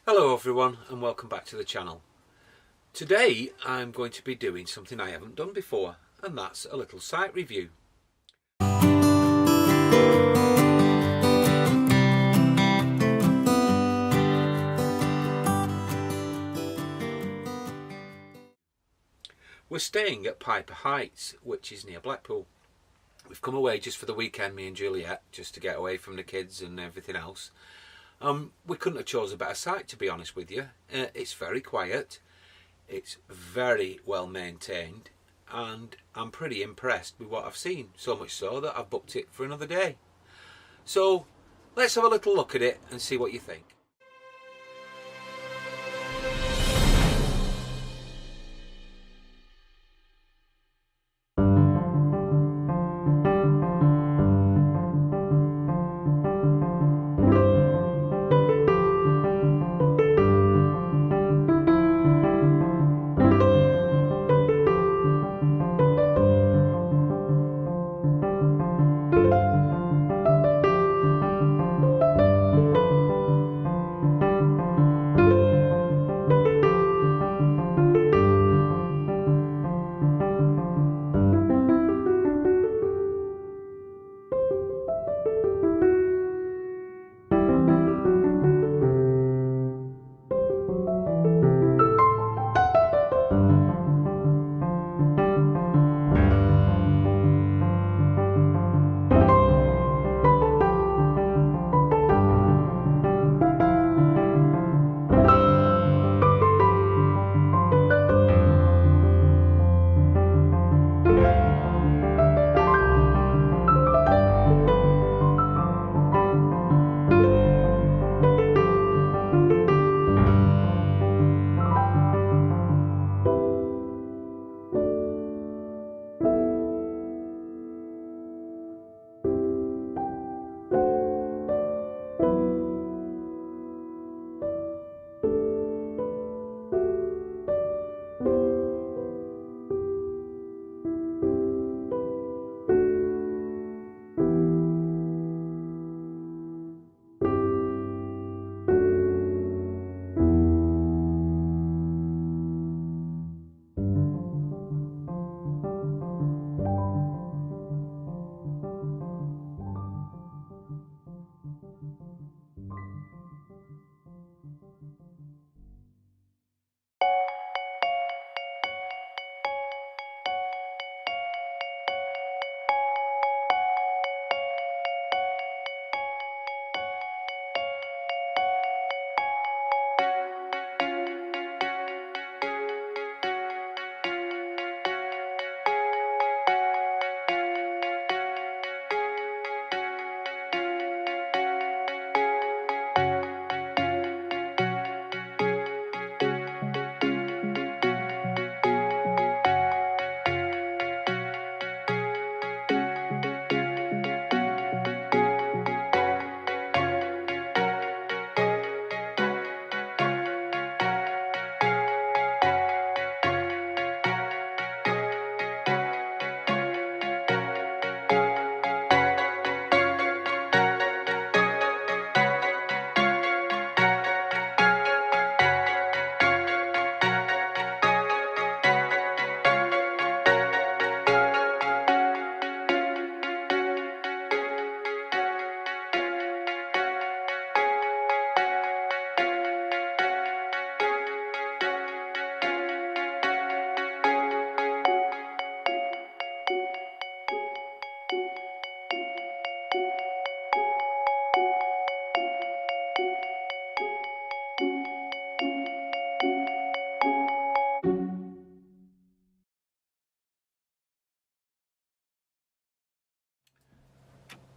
Hello everyone and welcome back to the channel. Today I'm going to be doing something I haven't done before, and that's a little site review. We're staying at Piper Heights, which is near Blackpool. We've come away just for the weekend, me and Juliet, just to get away from the kids and everything else. We couldn't have chose a better site, to be honest with you. It's very quiet, it's very well maintained, and I'm pretty impressed with what I've seen, so much so that I've booked it for another day. So let's have a little look at it and see what you think.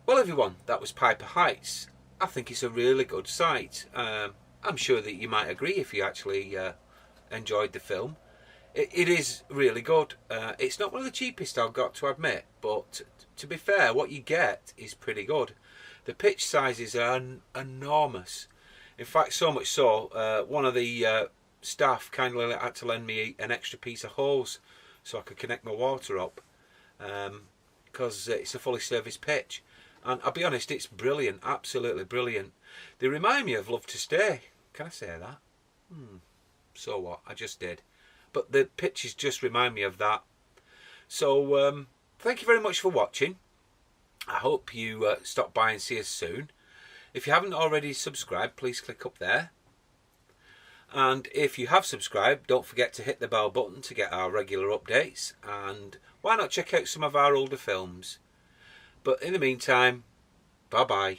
Well everyone, that was Piper Heights. I think it's a really good site. I'm sure that you might agree if you actually enjoyed the film. It is really good. It's not one of the cheapest, I've got to admit, but to be fair, what you get is pretty good. The pitch sizes are enormous. In fact, so much so, one of the staff kindly had to lend me an extra piece of hose so I could connect my water up, because it's a fully serviced pitch. And I'll be honest, it's brilliant, absolutely brilliant. They remind me of Love to Stay, Can I say that? So what? I just did. But the pictures just remind me of that. So thank you very much for watching. I hope you stop by and see us soon. If you haven't already subscribed, please click up there. And if you have subscribed, don't forget to hit the bell button to get our regular updates. And why not check out some of our older films? But in the meantime, bye bye.